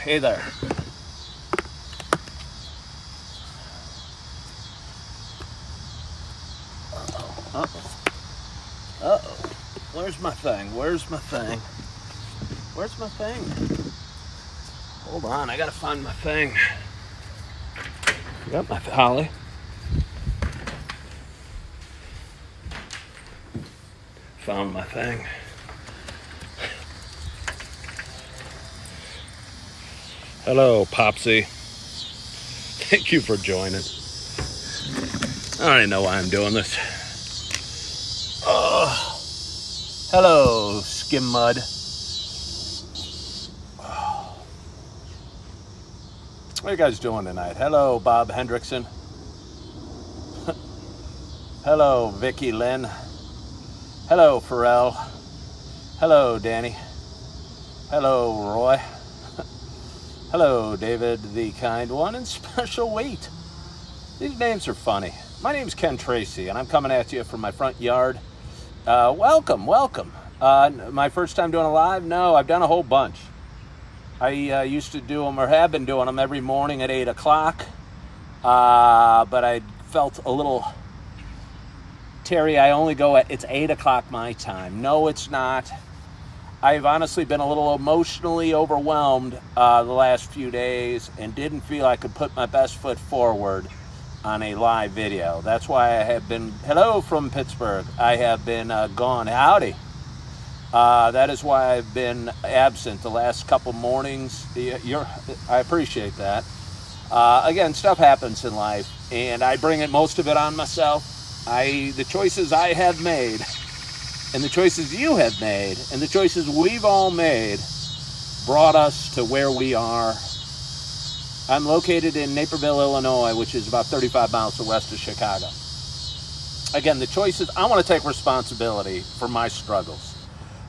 Hey there. Uh-oh. Where's my thing? Where's my thing? Where's my thing? Hold on, I gotta find my thing. Got my Holly. Found my thing. Hello, Popsy. Thank you for joining. I don't even know why I'm doing this. Hello, Skim Mud. What are you guys doing tonight? Hello, Bob Hendrickson. Hello, Vicky Lynn. Hello, Pharrell. Hello, Danny. Hello, Roy. Hello, David, the kind one, and Special Weight. These names are funny. My name's Ken Tracy, and I'm coming at you from my front yard. Welcome. My first time doing a live? No, I've done a whole bunch. I used to do them, or have been doing them every morning at 8 o'clock. But I felt a little... Terry, I only go at... It's 8 o'clock my time. No, it's not. I've honestly been a little emotionally overwhelmed the last few days and didn't feel I could put my best foot forward on a live video. That's why I have been... Hello from Pittsburgh. I have been gone. Howdy. That is why I've been absent the last couple mornings. I appreciate that. Again, stuff happens in life, and I bring most of it on myself. The choices I have made, and the choices you have made, and the choices we've all made brought us to where we are. I'm located in Naperville, Illinois, which is about 35 miles west of Chicago. Again, the choices, I want to take responsibility for my struggles.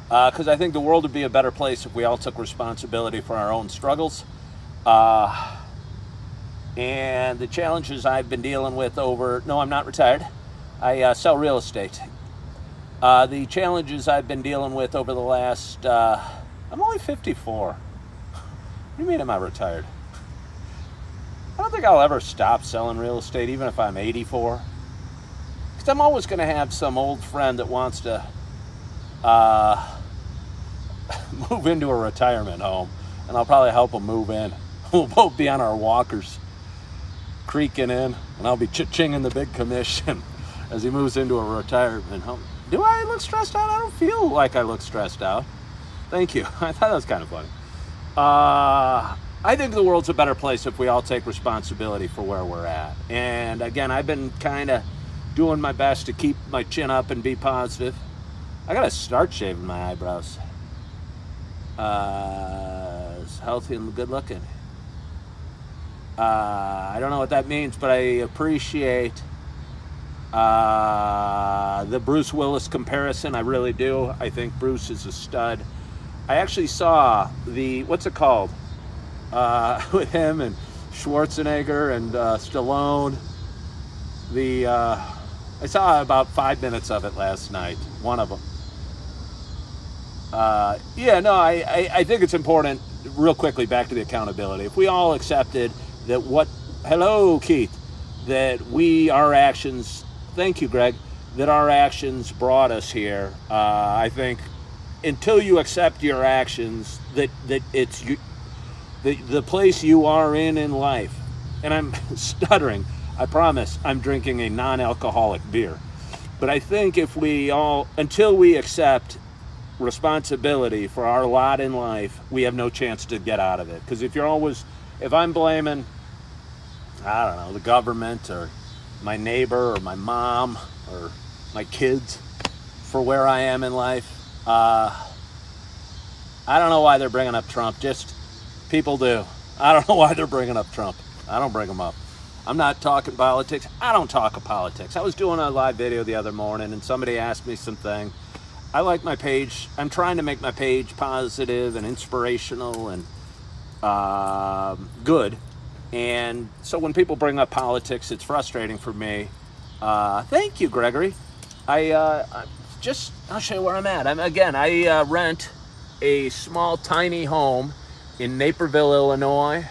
Because I think the world would be a better place if we all took responsibility for our own struggles. And the challenges I've been dealing with over... No, I'm not retired. I sell real estate. The challenges I've been dealing with over the last... I'm only 54. What do you mean am I retired? I don't think I'll ever stop selling real estate, even if I'm 84. Because I'm always going to have some old friend that wants to move into a retirement home. And I'll probably help him move in. We'll both be on our walkers, creaking in. And I'll be cha-chinging the big commission as he moves into a retirement home. Do I look stressed out? I don't feel like I look stressed out. Thank you. I thought that was kind of funny. I think the world's a better place if we all take responsibility for where we're at. And again, I've been kind of doing my best to keep my chin up and be positive. I gotta start shaving my eyebrows. It's healthy and good looking. I don't know what that means, but I appreciate the Bruce Willis comparison. I really do. I think Bruce is a stud. I actually saw the, what's it called? With him and Schwarzenegger and Stallone. I saw about 5 minutes of it last night. One of them. I think it's important, real quickly, back to the accountability. If we all accepted that hello, Keith, that our actions, thank you, Greg, that our actions brought us here. I think until you accept your actions, that it's you, the place you are in life, and I'm stuttering, I promise I'm drinking a non-alcoholic beer. But I think if we all, until we accept responsibility for our lot in life, we have no chance to get out of it. Because if I'm blaming, I don't know, the government or my neighbor or my mom or my kids for where I am in life, I don't know why they're bringing up Trump. Just people do. I don't know why they're bringing up Trump. I don't bring them up. I'm not talking politics. I don't talk of politics. I was doing a live video the other morning and somebody asked me something. I like my page. I'm trying to make my page positive and inspirational and good. And so when people bring up politics, it's frustrating for me. Thank you, Gregory. I'll show you where I'm at. I rent a small, tiny home in Naperville, Illinois.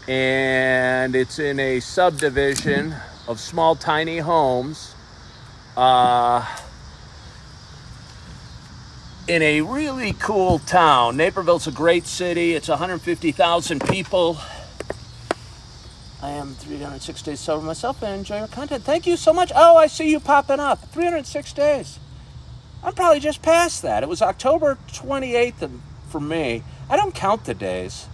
And it's in a subdivision of small, tiny homes in a really cool town. Naperville's a great city. It's 150,000 people. I am 306 days sober myself and enjoy your content. Thank you so much. Oh, I see you popping up. 306 days. I'm probably just past that. It was October 28th for me. I don't count the days.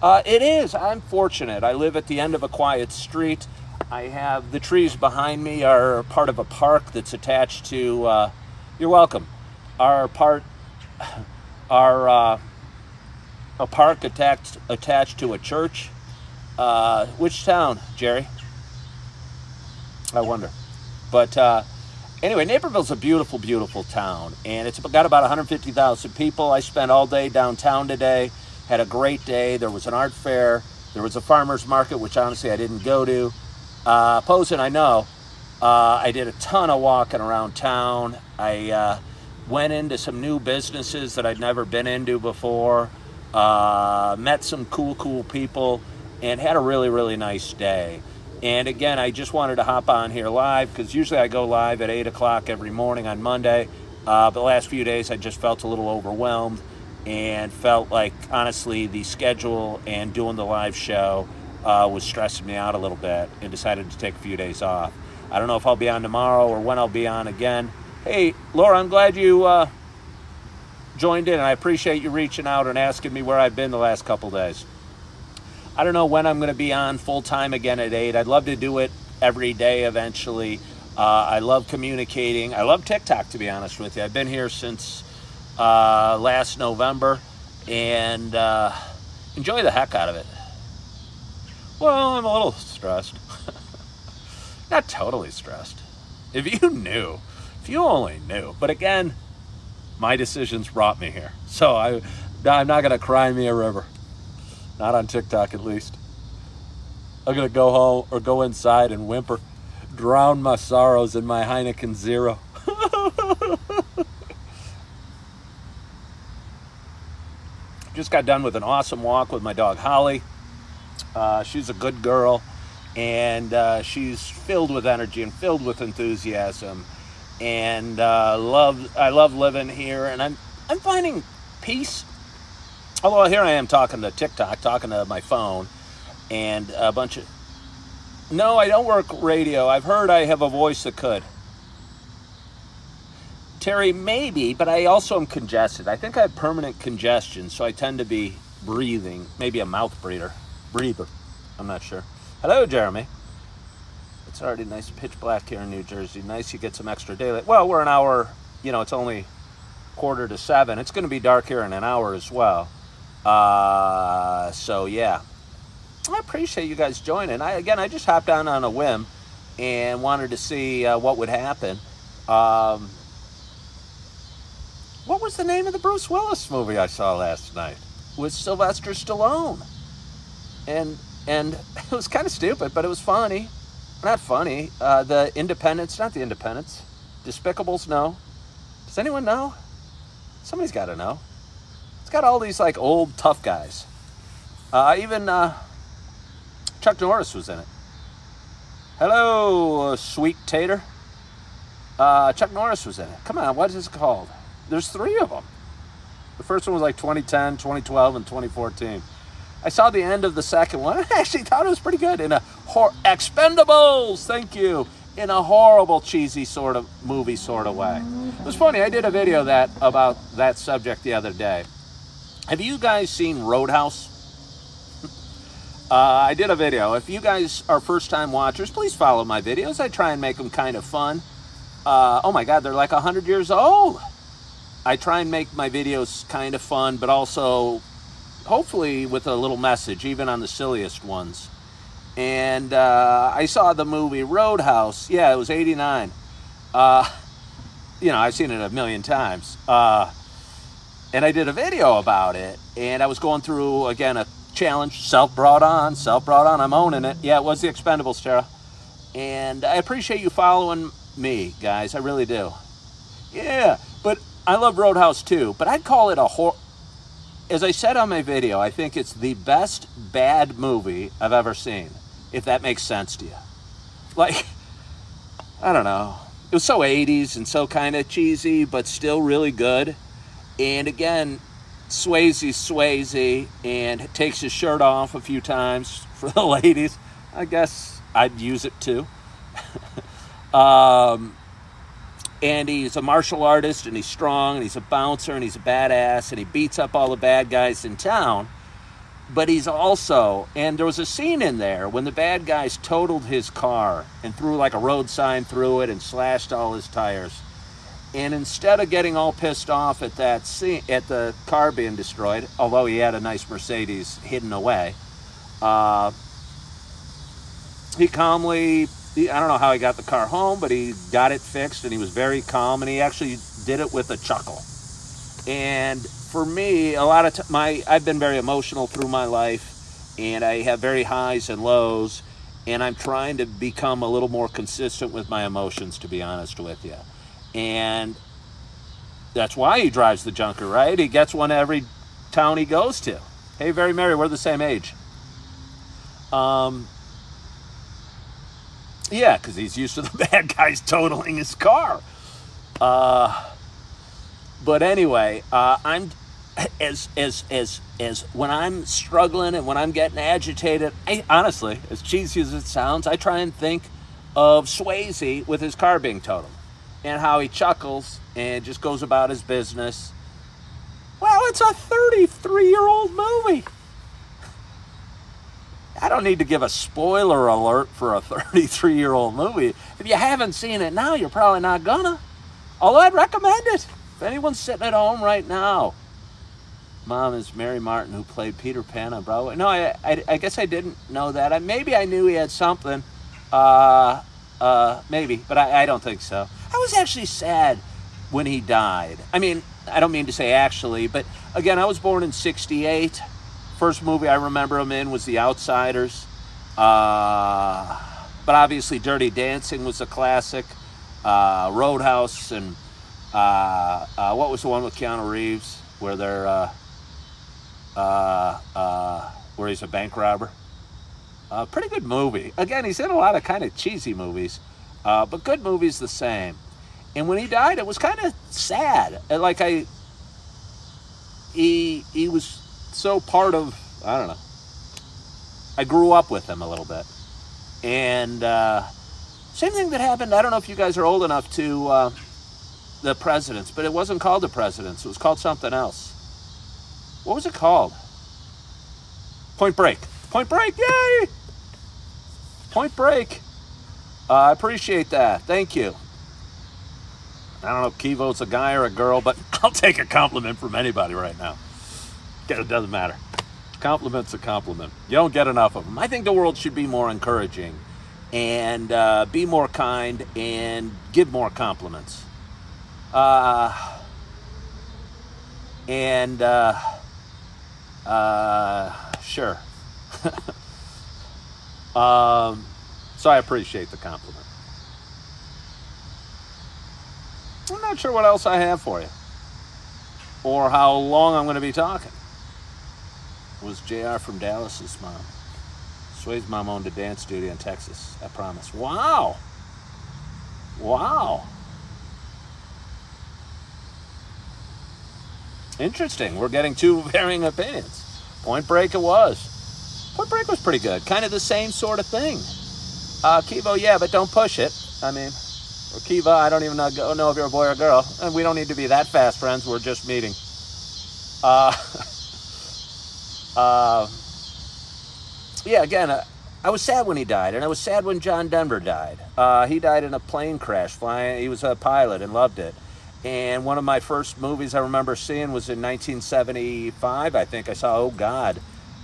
It is. I'm fortunate. I live at the end of a quiet street. I have the trees behind me are part of a park that's attached to. You're welcome. A park attached to a church. Which town, Jerry? I wonder. But anyway, Naperville's a beautiful, beautiful town, and it's got about 150,000 people. I spent all day downtown today. Had a great day. There was an art fair. There was a farmer's market, which honestly I didn't go to. Posen, I know. I did a ton of walking around town. I went into some new businesses that I'd never been into before. Met some cool people, and had a really, really nice day. And again, I just wanted to hop on here live because usually I go live at 8 o'clock every morning on Monday. But the last few days I just felt a little overwhelmed and felt like, honestly, the schedule and doing the live show was stressing me out a little bit, and decided to take a few days off. I don't know if I'll be on tomorrow or when I'll be on again. Hey, Laura, I'm glad you joined in, and I appreciate you reaching out and asking me where I've been the last couple days. I don't know when I'm going to be on full-time again at 8. I'd love to do it every day eventually. I love communicating. I love TikTok, to be honest with you. I've been here since last November, and enjoy the heck out of it. Well, I'm a little stressed. Not totally stressed. If you knew, if you only knew. But again, my decisions brought me here. So I'm not going to cry me a river. Not on TikTok, at least. I'm going to go home or go inside and whimper, drown my sorrows in my Heineken Zero. Just got done with an awesome walk with my dog, Holly. She's a good girl, and she's filled with energy and filled with enthusiasm. And I love living here, and I'm finding peace. Although here I am talking to TikTok, talking to my phone, and a bunch of... No, I don't work radio. I've heard I have a voice that could. Terry, maybe, but I also am congested. I think I have permanent congestion, so I tend to be breathing. Maybe a mouth breather. I'm not sure. Hello, Jeremy. It's already nice pitch black here in New Jersey. Nice you get some extra daylight. Well, we're an hour, it's only 6:45. It's going to be dark here in an hour as well. So, yeah. I appreciate you guys joining. I just hopped on a whim and wanted to see what would happen. What was the name of the Bruce Willis movie I saw last night? With Sylvester Stallone. And it was kind of stupid, but it was funny. Not funny. The Independents, not the Independents. Despicables, no. Does anyone know? Somebody's got to know. It's got all these like old tough guys. Even Chuck Norris was in it. Hello, sweet tater. Chuck Norris was in it. Come on, what is it called? There's 3 of them. The first one was like 2010, 2012, and 2014. I saw the end of the second one. I actually thought it was pretty good. Expendables, thank you. In a horrible, cheesy sort of movie sort of way. It was funny. I did a video about that subject the other day. Have you guys seen Roadhouse? I did a video. If you guys are first-time watchers, please follow my videos. I try and make them kind of fun. Oh my God, they're like 100 years old. I try and make my videos kind of fun, but also hopefully with a little message, even on the silliest ones. And I saw the movie Roadhouse. Yeah, it was 89. I've seen it a million times. And I did a video about it. And I was going through, again, a challenge. Self-brought on. I'm owning it. Yeah, it was the Expendables, Tara. And I appreciate you following me, guys. I really do. Yeah, but I love Roadhouse too. But I'd call it a horror. as I said on my video, I think it's the best bad movie I've ever seen, if that makes sense to you. Like, I don't know. It was so 80s and so kind of cheesy, but still really good. And again, Swayze, and takes his shirt off a few times for the ladies. I guess I'd use it too. And he's a martial artist, and he's strong, and he's a bouncer, and he's a badass, and he beats up all the bad guys in town. But he's also, and there was a scene in there when the bad guys totaled his car and threw like a road sign through it and slashed all his tires. And instead of getting all pissed off at that scene, at the car being destroyed, although he had a nice Mercedes hidden away, he calmly, I don't know how he got the car home, but he got it fixed, and he was very calm, and he actually did it with a chuckle. And for me, a lot of I've been very emotional through my life, and I have very highs and lows, and I'm trying to become a little more consistent with my emotions, to be honest with you. And that's why he drives the junker, right? He gets one every town he goes to. Hey, very merry, we're the same age. Yeah, because he's used to the bad guys totaling his car. But anyway, I'm as when I'm struggling and when I'm getting agitated, honestly, as cheesy as it sounds, I try and think of Swayze with his car being totaled and how he chuckles and just goes about his business. Well, it's a 33-year-old movie. I don't need to give a spoiler alert for a 33-year-old movie. If you haven't seen it now, you're probably not gonna. Although I'd recommend it. If anyone's sitting at home right now. Mom is Mary Martin, who played Peter Pan on Broadway. No, I guess I didn't know that. Maybe I knew he had something. Maybe, but I don't think so. I was actually sad when he died. I mean, I don't mean to say actually, but again, I was born in '68. First movie I remember him in was The Outsiders. But obviously Dirty Dancing was a classic. Roadhouse, and what was the one with Keanu Reeves where they're where he's a bank robber? Pretty good movie. Again, he's in a lot of kind of cheesy movies, but good movies the same. And when he died, it was kind of sad. Like he was so part of, I don't know. I grew up with him a little bit. And same thing that happened, I don't know if you guys are old enough to The Presidents, but it wasn't called The Presidents. It was called something else. What was it called? Point Break. Point Break, yay! Point Break. I appreciate that. Thank you. I don't know if Kivo's a guy or a girl, but I'll take a compliment from anybody right now. It doesn't matter. Compliment's a compliment. You don't get enough of them. I think the world should be more encouraging and be more kind and give more compliments. Sure. So I appreciate the compliment. I'm not sure what else I have for you or how long I'm going to be talking. It was JR from Dallas's mom. Sway's mom owned a dance studio in Texas, I promise. Wow. Wow. Interesting. We're getting two varying opinions. Point Break it was. Point Break was pretty good. Kind of the same sort of thing. Kivo, yeah, but don't push it. I mean, or Kiva, I don't even know if you're a boy or a girl. And we don't need to be that fast friends. We're just meeting. Yeah, again, I was sad when he died, and I was sad when John Denver died. He died in a plane crash flying. He was a pilot and loved it. And one of my first movies I remember seeing was in 1975, I think. I saw Oh God,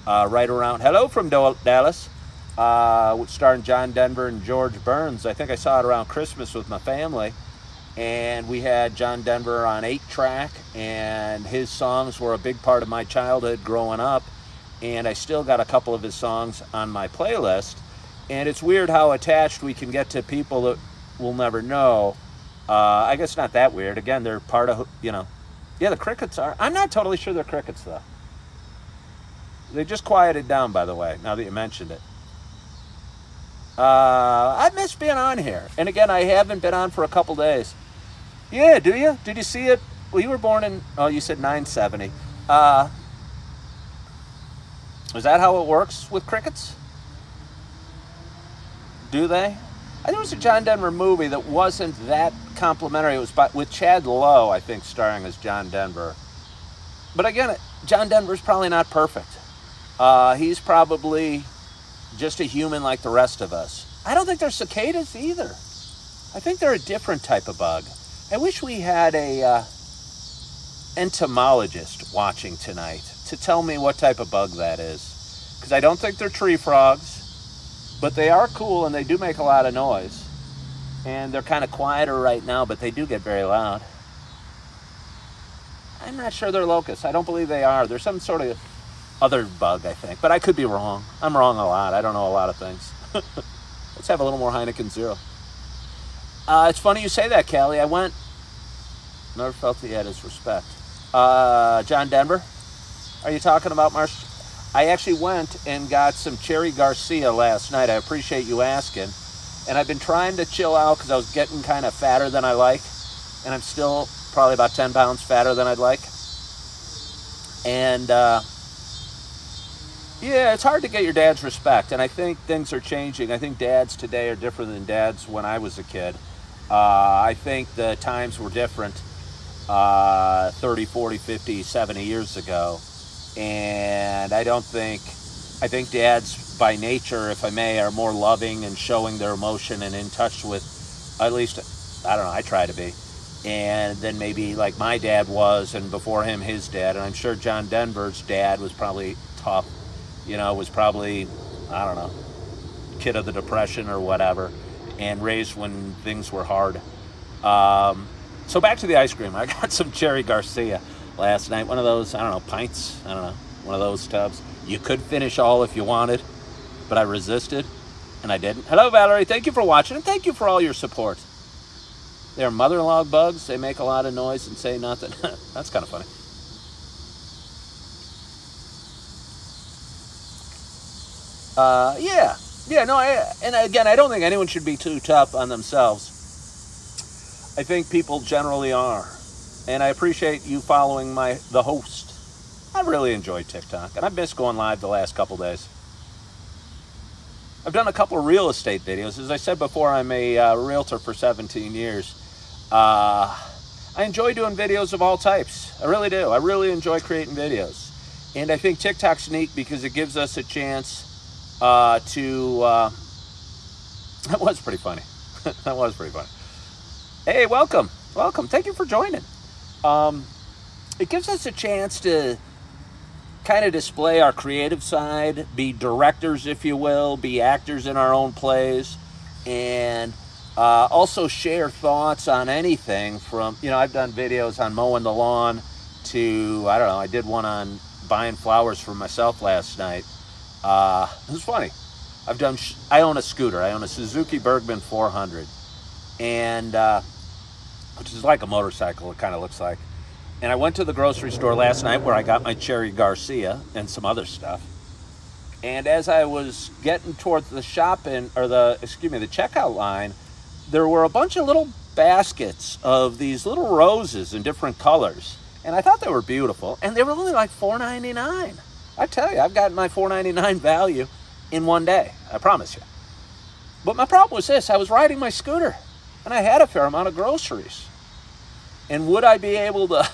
right around, hello from Dallas, starring John Denver and George Burns. I think I saw it around Christmas with my family. And we had John Denver on 8-track, and his songs were a big part of my childhood growing up. And I still got a couple of his songs on my playlist. And it's weird how attached we can get to people that we'll never know. I guess not that weird. Again, they're part of, yeah, the Crickets are. I'm not totally sure they're Crickets, though. They just quieted down, by the way, now that you mentioned it. I miss being on here. And again, I haven't been on for a couple days. Yeah, do you? Did you see it? Well, you were born in, oh, you said 970. Is that how it works with crickets? Do they? I think it was a John Denver movie that wasn't that complimentary. It was with Chad Lowe, I think, starring as John Denver. But again, John Denver's probably not perfect. He's probably just a human like the rest of us. I don't think they're cicadas either. I think they're a different type of bug. I wish we had a entomologist watching tonight to tell me what type of bug that is. Because I don't think they're tree frogs, but they are cool and they do make a lot of noise. And they're kind of quieter right now, but they do get very loud. I'm not sure they're locusts. I don't believe they are. They're some sort of other bug, I think. But I could be wrong. I'm wrong a lot. I don't know a lot of things. Let's have a little more Heineken Zero. It's funny you say that, Callie. I went... Never felt he had his respect. John Denver? Are you talking about Marsh? I actually went and got some Cherry Garcia last night. I appreciate you asking. And I've been trying to chill out because I was getting kind of fatter than I like. And I'm still probably about 10 pounds fatter than I'd like. And, yeah, it's hard to get your dad's respect. And I think things are changing. I think dads today are different than dads when I was a kid. I think the times were different 30, 40, 50, 70 years ago. And I think dads by nature, if I may, are more loving and showing their emotion and in touch with, at least, I don't know, I try to be. And then maybe like my dad was, and before him, his dad. And I'm sure John Denver's dad was probably tough, you know, was probably, I don't know, kid of the Depression or whatever, and raised when things were hard. So back to the ice cream. I got some Cherry Garcia last night. One of those, I don't know, pints? I don't know. One of those tubs. You could finish all if you wanted, but I resisted, and I didn't. Hello, Valerie. Thank you for watching, and thank you for all your support. They're mother-in-law bugs. They make a lot of noise and say nothing. That's kind of funny. Yeah, no, and again, I don't think anyone should be too tough on themselves. I think people generally are. And I appreciate you following the host. I really enjoyed TikTok, and I've missed going live the last couple days. I've done a couple of real estate videos. As I said before, I'm a realtor for 17 years. I enjoy doing videos of all types. I really do. I really enjoy creating videos. And I think TikTok's neat because it gives us a chance that was pretty funny. That was pretty funny. Hey, welcome. Welcome. Thank you for joining. It gives us a chance to kind of display our creative side, be directors, if you will, be actors in our own plays, and also share thoughts on anything from, you know, I've done videos on mowing the lawn to, I don't know, I did one on buying flowers for myself last night. It was funny. I own a scooter. I own a Suzuki Bergman 400, and which is like a motorcycle, it kind of looks like. And I went to the grocery store last night where I got my Cherry Garcia and some other stuff. And as I was getting towards the the checkout line, there were a bunch of little baskets of these little roses in different colors. And I thought they were beautiful. And they were only like $4.99. I tell you, I've gotten my $4.99 value in one day. I promise you. But my problem was this. I was riding my scooter, and I had a fair amount of groceries. And would I be able to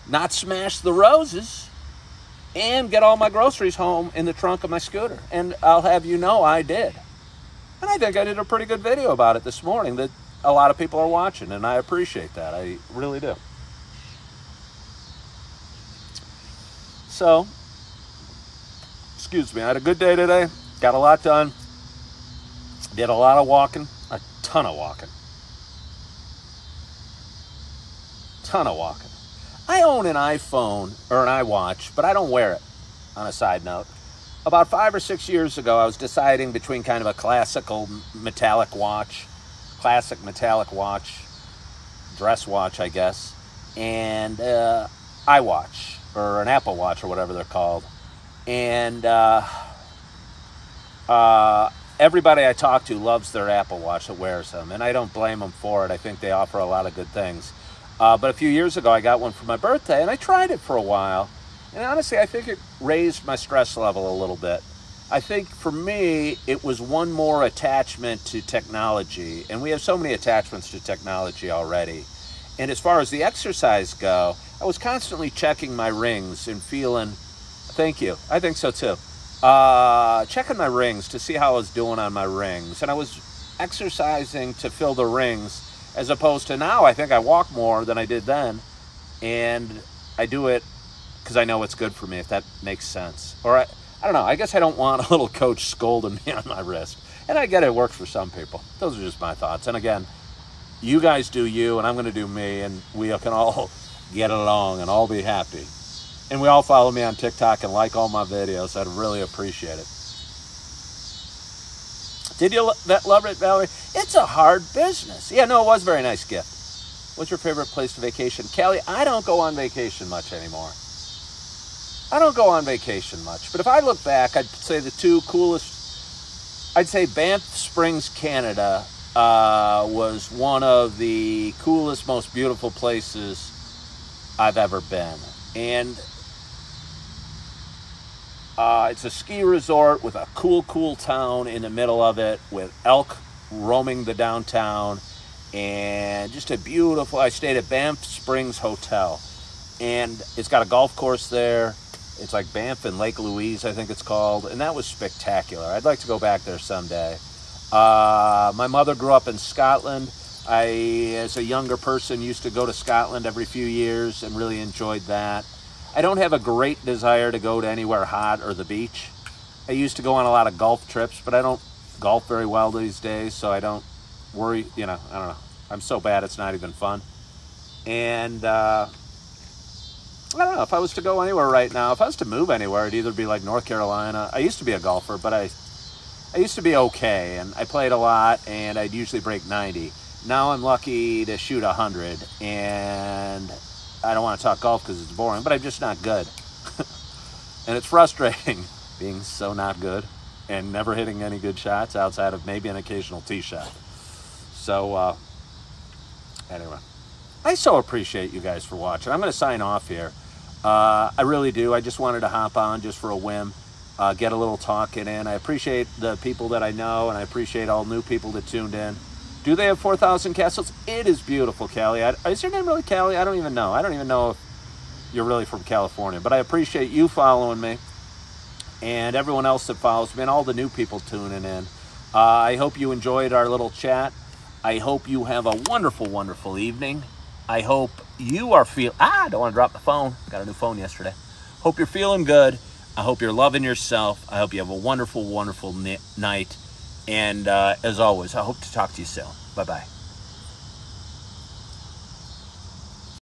not smash the roses and get all my groceries home in the trunk of my scooter? And I'll have you know I did. And I think I did a pretty good video about it this morning that a lot of people are watching, and I appreciate that. I really do. So, excuse me, I had a good day today. Got a lot done. Did a lot of walking. A ton of walking. Ton of walking. I own an iPhone or an iWatch, but I don't wear it, on a side note. About 5 or 6 years ago, I was deciding between kind of a classic metallic watch, dress watch, I guess, and iWatch, or an Apple Watch, or whatever they're called. And everybody I talk to loves their Apple Watch that wears them, and I don't blame them for it. I think they offer a lot of good things. But a few years ago, I got one for my birthday, and I tried it for a while. And honestly, I think it raised my stress level a little bit. I think for me, it was one more attachment to technology, and we have so many attachments to technology already. And as far as the exercise go, I was constantly checking my rings and feeling, thank you, I think so too, checking my rings to see how I was doing on my rings. And I was exercising to fill the rings, as opposed to now I think I walk more than I did then. And I do it because I know it's good for me, if that makes sense. Or I don't know, I guess I don't want a little coach scolding me on my wrist. And I get it works for some people. Those are just my thoughts. And again, you guys do you, and I'm going to do me, and we can all get along and all be happy. And we all follow me on TikTok and like all my videos. I'd really appreciate it. Did you love it, Valerie? It's a hard business. Yeah, no, it was a very nice gift. What's your favorite place to vacation? Kelly, I don't go on vacation much anymore. I don't go on vacation much. But if I look back, I'd say the two coolest, I'd say Banff Springs, Canada, was one of the coolest, most beautiful places I've ever been. And it's a ski resort with a cool town in the middle of it, with elk roaming the downtown, and just a beautiful, I stayed at Banff Springs Hotel, and it's got a golf course there. It's like Banff and Lake Louise, I think it's called, and that was spectacular. I'd like to go back there someday. My mother grew up in Scotland. I, as a younger person, used to go to Scotland every few years and really enjoyed that. I don't have a great desire to go to anywhere hot or the beach. I used to go on a lot of golf trips, but I don't golf very well these days, so I don't worry, I don't know. I'm so bad it's not even fun. And I don't know, if I was to go anywhere right now, if I was to move anywhere, it'd either be like North Carolina. I used to be a golfer, but I used to be okay, and I played a lot, and I'd usually break 90. Now I'm lucky to shoot 100, and I don't want to talk golf because it's boring, but I'm just not good. And it's frustrating being so not good and never hitting any good shots outside of maybe an occasional tee shot. So, anyway, I so appreciate you guys for watching. I'm going to sign off here. I really do. I just wanted to hop on just for a whim, get a little talking in. I appreciate the people that I know, and I appreciate all new people that tuned in. Do they have 4,000 castles? It is beautiful, Callie. Is your name really Callie? I don't even know. I don't even know if you're really from California, but I appreciate you following me and everyone else that follows me and all the new people tuning in. I hope you enjoyed our little chat. I hope you have a wonderful, wonderful evening. I hope you are I don't want to drop the phone. Got a new phone yesterday. Hope you're feeling good. I hope you're loving yourself. I hope you have a wonderful, wonderful night. And as always, I hope to talk to you soon. Bye-bye.